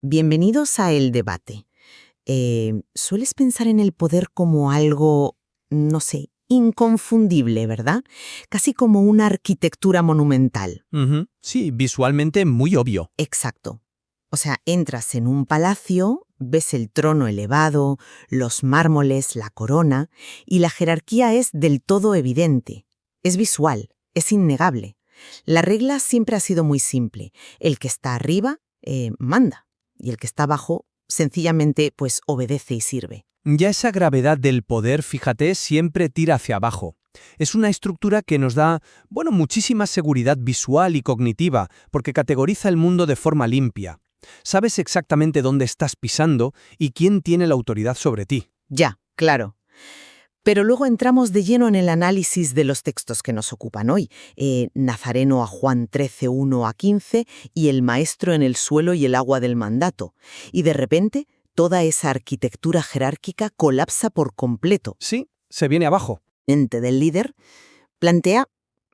Bienvenidos a El Debate. Sueles pensar en el poder como algo, no sé, inconfundible, ¿verdad? Casi como una arquitectura monumental. Ujú. Sí, visualmente muy obvio. Exacto. O sea, entras en un palacio, ves el trono elevado, los mármoles, la corona, y la jerarquía es del todo evidente. Es visual, es innegable. La regla siempre ha sido muy simple. El que está arriba, manda. Y el que está abajo, sencillamente, pues obedece y sirve. Ya esa gravedad del poder, fíjate, siempre tira hacia abajo. Es una estructura que nos da, muchísima seguridad visual y cognitiva, porque categoriza el mundo de forma limpia. Sabes exactamente dónde estás pisando y quién tiene la autoridad sobre ti. Ya, claro. Pero luego entramos de lleno en el análisis de los textos que nos ocupan hoy. Nazareno a Juan 13, 1 a 15 y el maestro en el suelo y el agua del mandato. Y de repente, toda esa arquitectura jerárquica colapsa por completo. Sí, se viene abajo. Mente del líder plantea,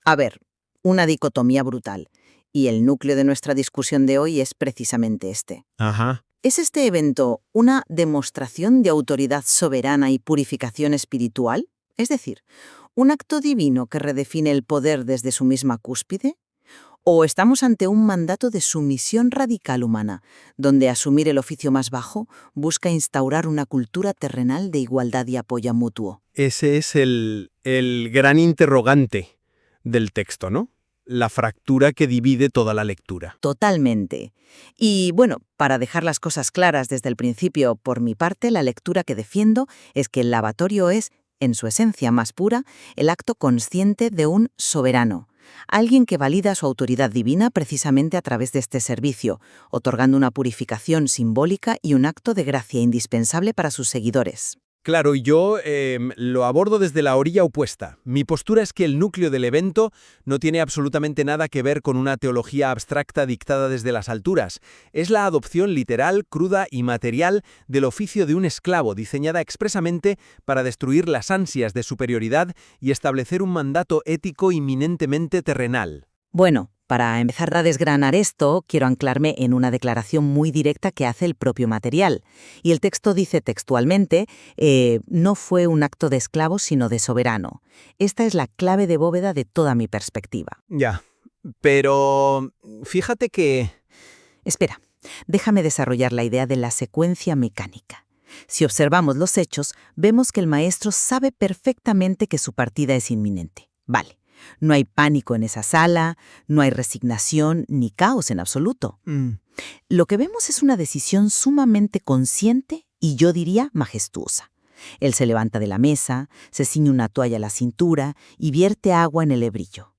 a ver, una dicotomía brutal. Y el núcleo de nuestra discusión de hoy es precisamente este. Ajá. ¿Es este evento una demostración de autoridad soberana y purificación espiritual? Es decir, ¿un acto divino que redefine el poder desde su misma cúspide? ¿O estamos ante un mandato de sumisión radical humana, donde asumir el oficio más bajo busca instaurar una cultura terrenal de igualdad y apoyo mutuo? Ese es el gran interrogante del texto, ¿no? La fractura que divide toda la lectura. Totalmente. Y bueno, para dejar las cosas claras desde el principio, por mi parte, la lectura que defiendo es que el lavatorio es, en su esencia más pura, el acto consciente de un soberano, alguien que valida su autoridad divina precisamente a través de este servicio, otorgando una purificación simbólica y un acto de gracia indispensable para sus seguidores. Claro, y yo lo abordo desde la orilla opuesta. Mi postura es que el núcleo del evento no tiene absolutamente nada que ver con una teología abstracta dictada desde las alturas. Es la adopción literal, cruda y material del oficio de un esclavo, diseñada expresamente para destruir las ansias de superioridad y establecer un mandato ético inminentemente terrenal. Bueno, para empezar a desgranar esto, quiero anclarme en una declaración muy directa que hace el propio material. Y el texto dice textualmente, no fue un acto de esclavo, sino de soberano. Esta es la clave de bóveda de toda mi perspectiva. Ya, pero fíjate que... Espera, déjame desarrollar la idea de la secuencia mecánica. Si observamos los hechos, vemos que el maestro sabe perfectamente que su partida es inminente. Vale. No hay pánico en esa sala, no hay resignación ni caos en absoluto. Lo que vemos es una decisión sumamente consciente y yo diría majestuosa. Él se levanta de la mesa, se ciñe una toalla a la cintura y vierte agua en el hebrillo.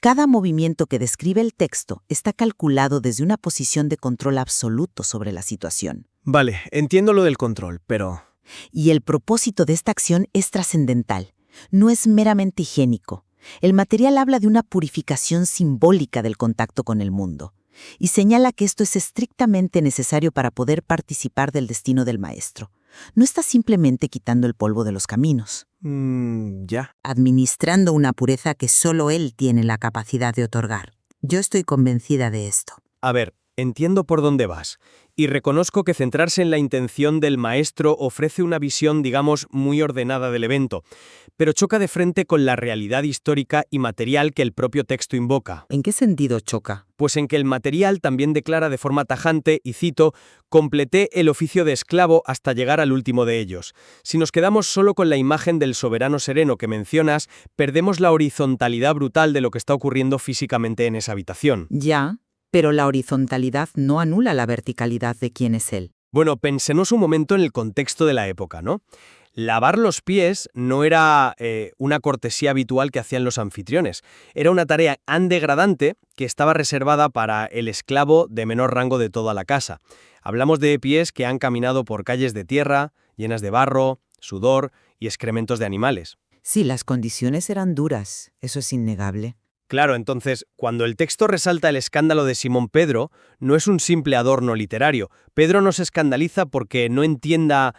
Cada movimiento que describe el texto está calculado desde una posición de control absoluto sobre la situación. Vale, entiendo lo del control, pero... Y el propósito de esta acción es trascendental. No es meramente higiénico. El material habla de una purificación simbólica del contacto con el mundo y señala que esto es estrictamente necesario para poder participar del destino del maestro. No está simplemente quitando el polvo de los caminos, ya. administrando una pureza que solo él tiene la capacidad de otorgar. Yo estoy convencida de esto. A ver, entiendo por dónde vas, y reconozco que centrarse en la intención del maestro ofrece una visión, digamos, muy ordenada del evento, pero choca de frente con la realidad histórica y material que el propio texto invoca. ¿En qué sentido choca? Pues en que el material también declara de forma tajante, y cito, «completé el oficio de esclavo hasta llegar al último de ellos». Si nos quedamos solo con la imagen del soberano sereno que mencionas, perdemos la horizontalidad brutal de lo que está ocurriendo físicamente en esa habitación. Ya, pero la horizontalidad no anula la verticalidad de quién es él. Bueno, pensemos un momento en el contexto de la época, ¿no? Lavar los pies no era una cortesía habitual que hacían los anfitriones. Era una tarea tan degradante que estaba reservada para el esclavo de menor rango de toda la casa. Hablamos de pies que han caminado por calles de tierra, llenas de barro, sudor y excrementos de animales. Sí, las condiciones eran duras, eso es innegable. Claro, entonces, cuando el texto resalta el escándalo de Simón Pedro, no es un simple adorno literario. Pedro no se escandaliza porque no entienda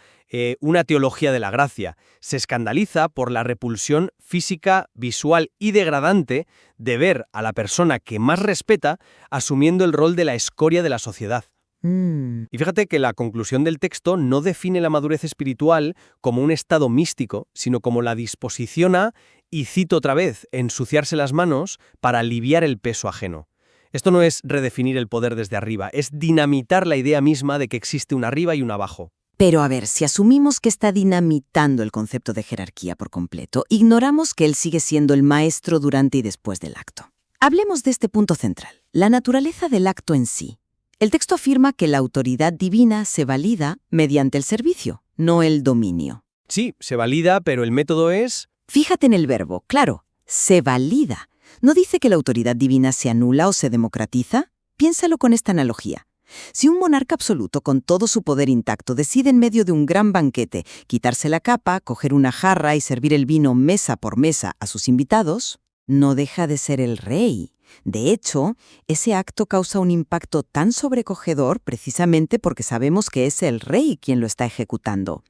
una teología de la gracia. Se escandaliza por la repulsión física, visual y degradante de ver a la persona que más respeta asumiendo el rol de la escoria de la sociedad. Y fíjate que la conclusión del texto no define la madurez espiritual como un estado místico, sino como la disposición a, y cito otra vez, ensuciarse las manos para aliviar el peso ajeno. Esto no es redefinir el poder desde arriba, es dinamitar la idea misma de que existe un arriba y un abajo. Pero a ver, si asumimos que está dinamitando el concepto de jerarquía por completo, ignoramos que él sigue siendo el maestro durante y después del acto. Hablemos de este punto central, la naturaleza del acto en sí. El texto afirma que la autoridad divina se valida mediante el servicio, no el dominio. Sí, se valida, pero el método es... Fíjate en el verbo, claro, se valida. ¿No dice que la autoridad divina se anula o se democratiza? Piénsalo con esta analogía. Si un monarca absoluto con todo su poder intacto decide en medio de un gran banquete quitarse la capa, coger una jarra y servir el vino mesa por mesa a sus invitados, no deja de ser el rey. De hecho, ese acto causa un impacto tan sobrecogedor precisamente porque sabemos que es el rey quien lo está ejecutando.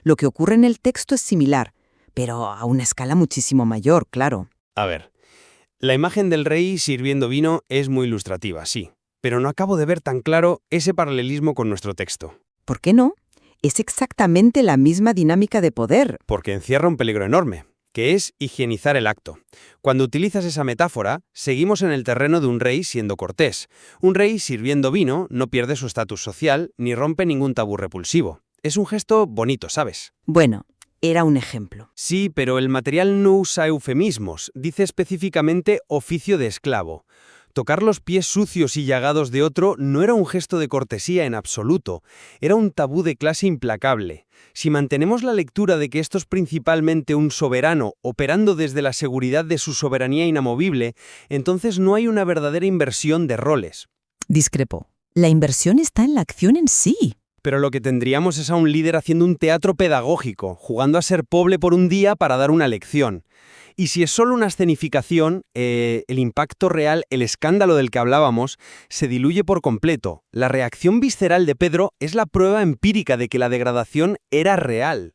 Lo que ocurre en el texto es similar, pero a una escala muchísimo mayor, claro. A ver, la imagen del rey sirviendo vino es muy ilustrativa, sí, pero no acabo de ver tan claro ese paralelismo con nuestro texto. ¿Por qué no? Es exactamente la misma dinámica de poder. Porque encierra un peligro enorme, que es higienizar el acto. Cuando utilizas esa metáfora, seguimos en el terreno de un rey siendo cortés. Un rey sirviendo vino no pierde su estatus social ni rompe ningún tabú repulsivo. Es un gesto bonito, ¿sabes? Bueno, era un ejemplo. Sí, pero el material no usa eufemismos, dice específicamente oficio de esclavo. Tocar los pies sucios y llagados de otro no era un gesto de cortesía en absoluto, era un tabú de clase implacable. Si mantenemos la lectura de que esto es principalmente un soberano operando desde la seguridad de su soberanía inamovible, entonces no hay una verdadera inversión de roles. Discrepo. La inversión está en la acción en sí. Pero lo que tendríamos es a un líder haciendo un teatro pedagógico, jugando a ser pobre por un día para dar una lección. Y si es solo una escenificación, el impacto real, el escándalo del que hablábamos, se diluye por completo. La reacción visceral de Pedro es la prueba empírica de que la degradación era real.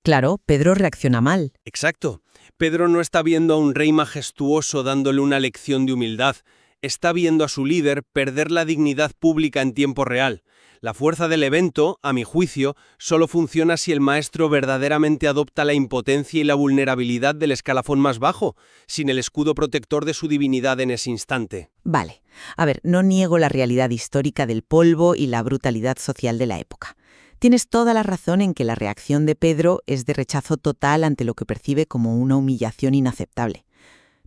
Claro, Pedro reacciona mal. Exacto. Pedro no está viendo a un rey majestuoso dándole una lección de humildad. Está viendo a su líder perder la dignidad pública en tiempo real. La fuerza del evento, a mi juicio, solo funciona si el maestro verdaderamente adopta la impotencia y la vulnerabilidad del escalafón más bajo, sin el escudo protector de su divinidad en ese instante. Vale. A ver, no niego la realidad histórica del polvo y la brutalidad social de la época. Tienes toda la razón en que la reacción de Pedro es de rechazo total ante lo que percibe como una humillación inaceptable.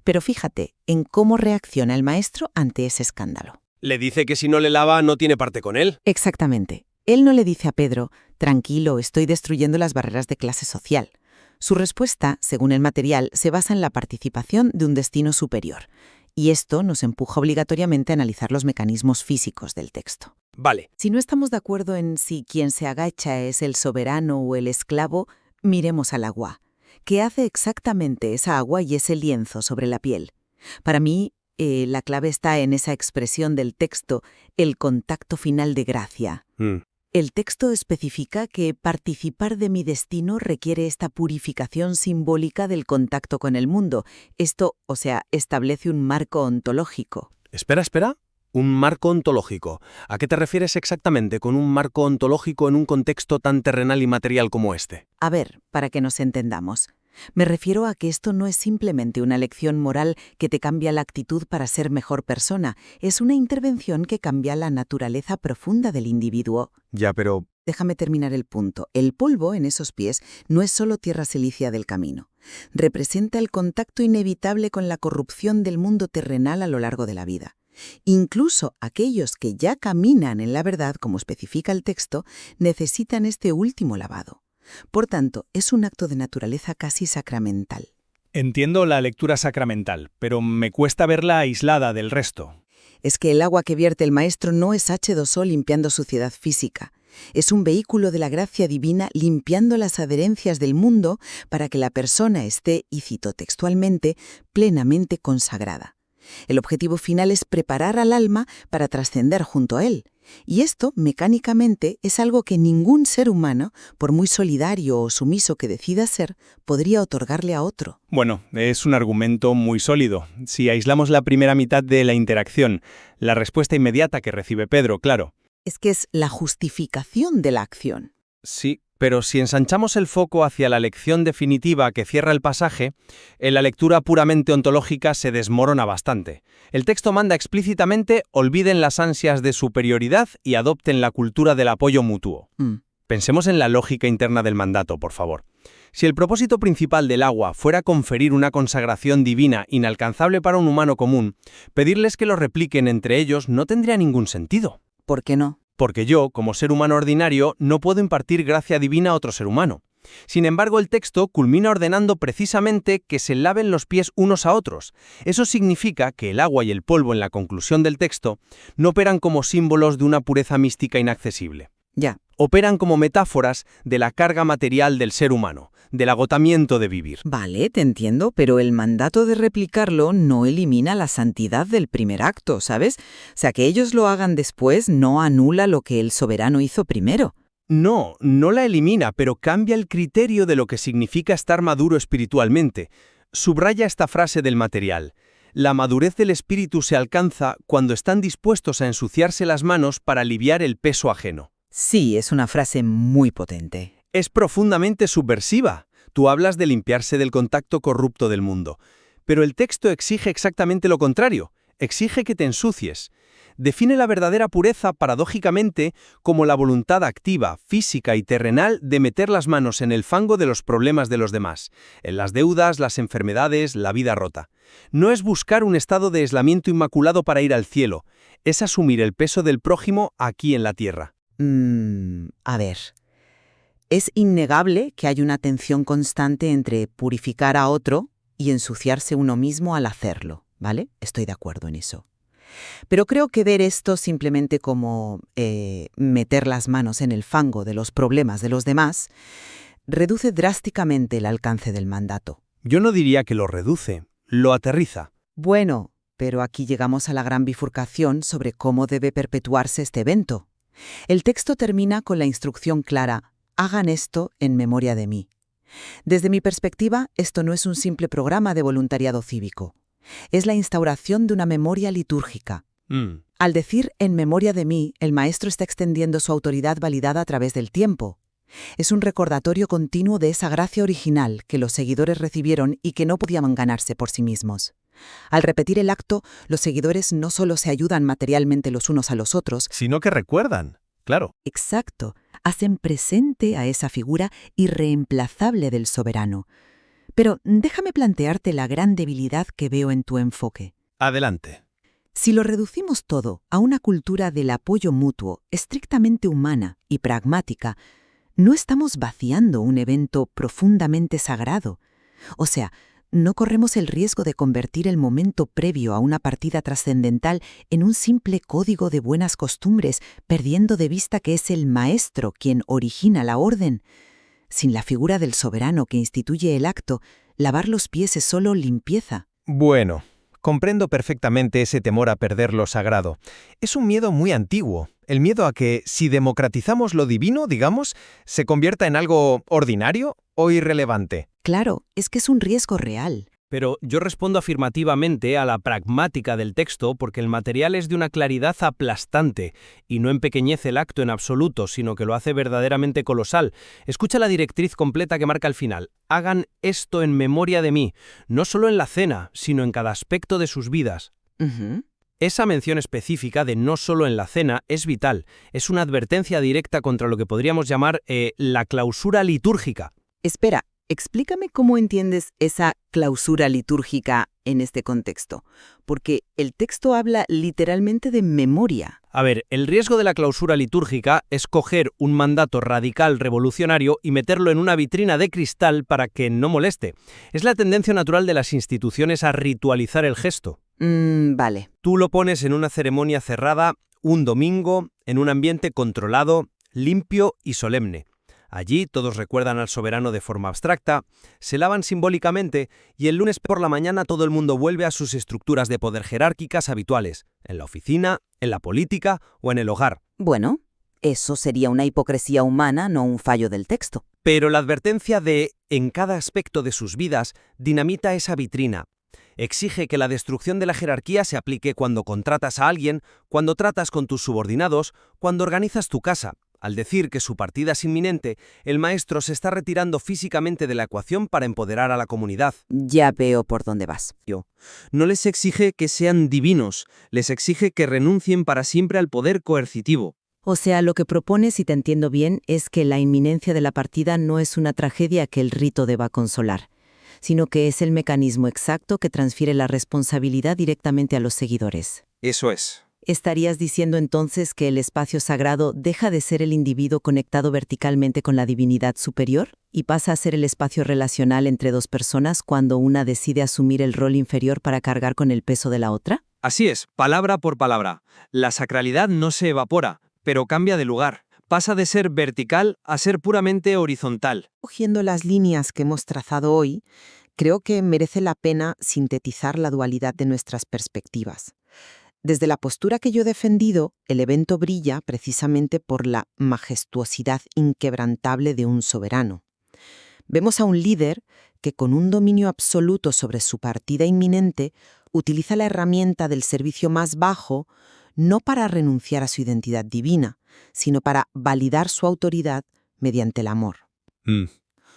Pero fíjate en cómo reacciona el maestro ante ese escándalo. Le dice que si no le lava no tiene parte con él. Exactamente. Él no le dice a Pedro, tranquilo, estoy destruyendo las barreras de clase social. Su respuesta, según el material, se basa en la participación de un destino superior. Y esto nos empuja obligatoriamente a analizar los mecanismos físicos del texto. Vale. Si no estamos de acuerdo en si quien se agacha es el soberano o el esclavo, miremos al agua. ¿Qué hace exactamente esa agua y ese lienzo sobre la piel? Para mí, la clave está en esa expresión del texto, el contacto final de gracia. El texto especifica que participar de mi destino requiere esta purificación simbólica del contacto con el mundo. Esto, establece un marco ontológico. Espera. Un marco ontológico. ¿A qué te refieres exactamente con un marco ontológico en un contexto tan terrenal y material como este? A ver, para que nos entendamos. Me refiero a que esto no es simplemente una lección moral que te cambia la actitud para ser mejor persona. Es una intervención que cambia la naturaleza profunda del individuo. Ya, pero... Déjame terminar el punto. El polvo en esos pies no es solo tierra silicia del camino. Representa el contacto inevitable con la corrupción del mundo terrenal a lo largo de la vida. Incluso aquellos que ya caminan en la verdad, como especifica el texto, necesitan este último lavado. Por tanto, es un acto de naturaleza casi sacramental. Entiendo la lectura sacramental, pero me cuesta verla aislada del resto. Es que el agua que vierte el maestro no es H2O limpiando suciedad física. Es un vehículo de la gracia divina limpiando las adherencias del mundo para que la persona esté, y cito textualmente, plenamente consagrada. El objetivo final es preparar al alma para trascender junto a él. Y esto, mecánicamente, es algo que ningún ser humano, por muy solidario o sumiso que decida ser, podría otorgarle a otro. Bueno, es un argumento muy sólido. Si aislamos la primera mitad de la interacción, la respuesta inmediata que recibe Pedro, claro, Es que es la justificación de la acción. Sí, pero si ensanchamos el foco hacia la lección definitiva que cierra el pasaje, en la lectura puramente ontológica se desmorona bastante. El texto manda explícitamente olviden las ansias de superioridad y adopten la cultura del apoyo mutuo. Pensemos en la lógica interna del mandato, por favor. Si el propósito principal del agua fuera conferir una consagración divina inalcanzable para un humano común, pedirles que lo repliquen entre ellos no tendría ningún sentido. ¿Por qué no? Porque yo, como ser humano ordinario, no puedo impartir gracia divina a otro ser humano. Sin embargo, el texto culmina ordenando precisamente que se laven los pies unos a otros. Eso significa que el agua y el polvo en la conclusión del texto no operan como símbolos de una pureza mística inaccesible. Ya. Operan como metáforas de la carga material del ser humano, del agotamiento de vivir. Vale, te entiendo, pero el mandato de replicarlo no elimina la santidad del primer acto, ¿sabes? O sea, que ellos lo hagan después no anula lo que el soberano hizo primero. No, no la elimina, pero cambia el criterio de lo que significa estar maduro espiritualmente. Subraya esta frase del material. La madurez del espíritu se alcanza cuando están dispuestos a ensuciarse las manos para aliviar el peso ajeno. Sí, es una frase muy potente. Es profundamente subversiva. Tú hablas de limpiarse del contacto corrupto del mundo. Pero el texto exige exactamente lo contrario. Exige que te ensucies. Define la verdadera pureza, paradójicamente, como la voluntad activa, física y terrenal de meter las manos en el fango de los problemas de los demás, en las deudas, las enfermedades, la vida rota. No es buscar un estado de aislamiento inmaculado para ir al cielo, es asumir el peso del prójimo aquí en la tierra. A ver, es innegable que hay una tensión constante entre purificar a otro y ensuciarse uno mismo al hacerlo, ¿vale? Estoy de acuerdo en eso. Pero creo que ver esto simplemente como meter las manos en el fango de los problemas de los demás reduce drásticamente el alcance del mandato. Yo no diría que lo reduce, lo aterriza. Bueno, pero aquí llegamos a la gran bifurcación sobre cómo debe perpetuarse este evento. El texto termina con la instrucción clara: hagan esto en memoria de mí. Desde mi perspectiva, esto no es un simple programa de voluntariado cívico. Es la instauración de una memoria litúrgica. Al decir en memoria de mí, el maestro está extendiendo su autoridad validada a través del tiempo. Es un recordatorio continuo de esa gracia original que los seguidores recibieron y que no podían ganarse por sí mismos. Al repetir el acto, los seguidores no solo se ayudan materialmente los unos a los otros, Sino que recuerdan, claro. exacto, hacen presente a esa figura irreemplazable del soberano. Pero déjame plantearte la gran debilidad que veo en tu enfoque. Adelante. Si lo reducimos todo a una cultura del apoyo mutuo, estrictamente humana y pragmática, no estamos vaciando un evento profundamente sagrado. O sea, no corremos el riesgo de convertir el momento previo a una partida trascendental en un simple código de buenas costumbres, perdiendo de vista que es el maestro quien origina la orden. Sin la figura del soberano que instituye el acto, lavar los pies es solo limpieza. Bueno, comprendo perfectamente ese temor a perder lo sagrado. Es un miedo muy antiguo, el miedo a que, si democratizamos lo divino, digamos, se convierta en algo ordinario o irrelevante. Claro, es que es un riesgo real. Pero yo respondo afirmativamente a la pragmática del texto porque el material es de una claridad aplastante y no empequeñece el acto en absoluto, sino que lo hace verdaderamente colosal. Escucha la directriz completa que marca al final. Hagan esto en memoria de mí, no solo en la cena, sino en cada aspecto de sus vidas. Esa mención específica de no solo en la cena es vital. Es una advertencia directa contra lo que podríamos llamar la clausura litúrgica. Espera, explícame cómo entiendes esa clausura litúrgica en este contexto, porque el texto habla literalmente de memoria. A ver, el riesgo de la clausura litúrgica es coger un mandato radical revolucionario y meterlo en una vitrina de cristal para que no moleste. Es la tendencia natural de las instituciones a ritualizar el gesto. Vale. Tú lo pones en una ceremonia cerrada, un domingo, en un ambiente controlado, limpio y solemne. Allí todos recuerdan al soberano de forma abstracta, se lavan simbólicamente y el lunes por la mañana todo el mundo vuelve a sus estructuras de poder jerárquicas habituales, en la oficina, en la política o en el hogar. Bueno, eso sería una hipocresía humana, no un fallo del texto. Pero la advertencia de, en cada aspecto de sus vidas, dinamita esa vitrina. Exige que la destrucción de la jerarquía se aplique cuando contratas a alguien, cuando tratas con tus subordinados, cuando organizas tu casa. Al decir que su partida es inminente, el maestro se está retirando físicamente de la ecuación para empoderar a la comunidad. Ya veo por dónde vas. No les exige que sean divinos, les exige que renuncien para siempre al poder coercitivo. O sea, lo que propones, si te entiendo bien, es que la inminencia de la partida no es una tragedia que el rito deba consolar, sino que es el mecanismo exacto que transfiere la responsabilidad directamente a los seguidores. Eso es. ¿Estarías diciendo entonces que el espacio sagrado deja de ser el individuo conectado verticalmente con la divinidad superior y pasa a ser el espacio relacional entre dos personas cuando una decide asumir el rol inferior para cargar con el peso de la otra? Así es, palabra por palabra. La sacralidad no se evapora, pero cambia de lugar. Pasa de ser vertical a ser puramente horizontal. Cogiendo las líneas que hemos trazado hoy, creo que merece la pena sintetizar la dualidad de nuestras perspectivas. Desde la postura que yo he defendido, el evento brilla precisamente por la majestuosidad inquebrantable de un soberano. Vemos a un líder que, con un dominio absoluto sobre su partida inminente, utiliza la herramienta del servicio más bajo no para renunciar a su identidad divina, sino para validar su autoridad mediante el amor.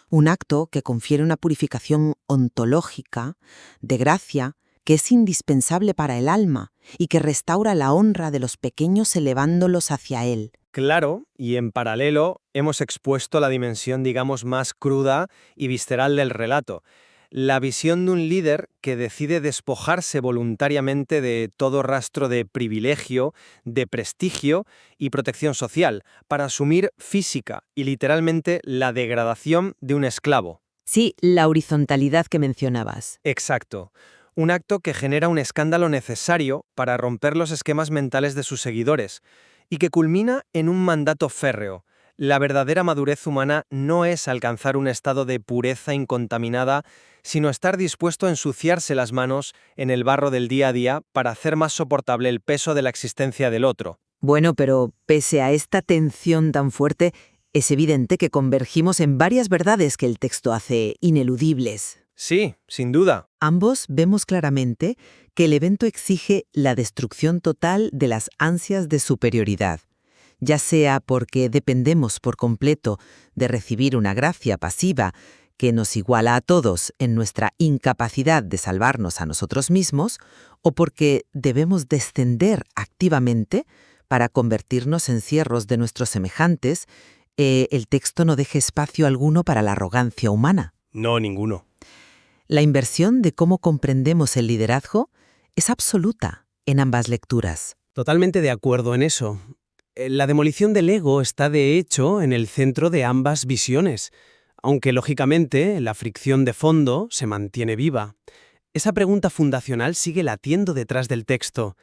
Un acto que confiere una purificación ontológica, de gracia, que es indispensable para el alma y que restaura la honra de los pequeños elevándolos hacia él. Claro, y en paralelo hemos expuesto la dimensión, digamos, más cruda y visceral del relato. La visión de un líder que decide despojarse voluntariamente de todo rastro de privilegio, de prestigio y protección social, para asumir física y literalmente la degradación de un esclavo. Sí, la horizontalidad que mencionabas. Exacto. Un acto que genera un escándalo necesario para romper los esquemas mentales de sus seguidores y que culmina en un mandato férreo. La verdadera madurez humana no es alcanzar un estado de pureza incontaminada, sino estar dispuesto a ensuciarse las manos en el barro del día a día para hacer más soportable el peso de la existencia del otro. Bueno, pero pese a esta tensión tan fuerte, es evidente que convergimos en varias verdades que el texto hace ineludibles. Sí, sin duda. Ambos vemos claramente que el evento exige la destrucción total de las ansias de superioridad, ya sea porque dependemos por completo de recibir una gracia pasiva que nos iguala a todos en nuestra incapacidad de salvarnos a nosotros mismos, o porque debemos descender activamente para convertirnos en siervos de nuestros semejantes. El texto no deja espacio alguno para la arrogancia humana. No, ninguno. La inversión de cómo comprendemos el liderazgo es absoluta en ambas lecturas. Totalmente de acuerdo en eso. La demolición del ego está de hecho en el centro de ambas visiones, aunque lógicamente la fricción de fondo se mantiene viva. Esa pregunta fundacional sigue latiendo detrás del texto.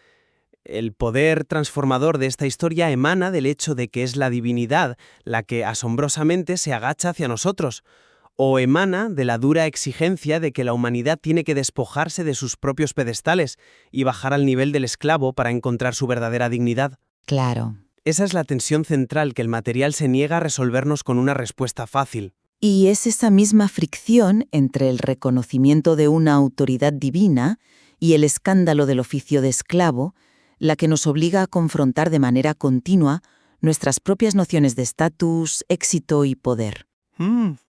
El poder transformador de esta historia emana del hecho de que es la divinidad la que asombrosamente se agacha hacia nosotros, o emana de la dura exigencia de que la humanidad tiene que despojarse de sus propios pedestales y bajar al nivel del esclavo para encontrar su verdadera dignidad. Claro. Esa es la tensión central que el material se niega a resolvernos con una respuesta fácil. Y es esa misma fricción entre el reconocimiento de una autoridad divina y el escándalo del oficio de esclavo la que nos obliga a confrontar de manera continua nuestras propias nociones de estatus, éxito y poder.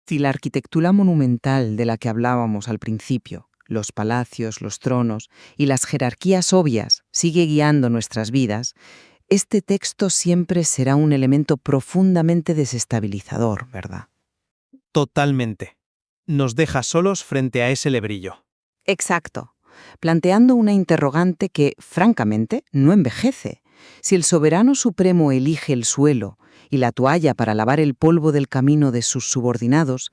Si la arquitectura monumental de la que hablábamos al principio, los palacios, los tronos y las jerarquías obvias sigue guiando nuestras vidas, este texto siempre será un elemento profundamente desestabilizador, ¿verdad? Totalmente. Nos deja solos frente a ese lebrillo. Exacto, planteando una interrogante que, francamente, no envejece. Si el soberano supremo elige el suelo y la toalla para lavar el polvo del camino de sus subordinados,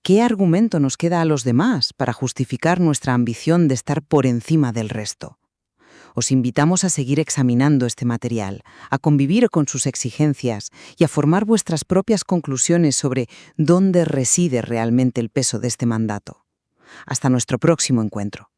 ¿qué argumento nos queda a los demás para justificar nuestra ambición de estar por encima del resto? Os invitamos a seguir examinando este material, a convivir con sus exigencias y a formar vuestras propias conclusiones sobre dónde reside realmente el peso de este mandato. Hasta nuestro próximo encuentro.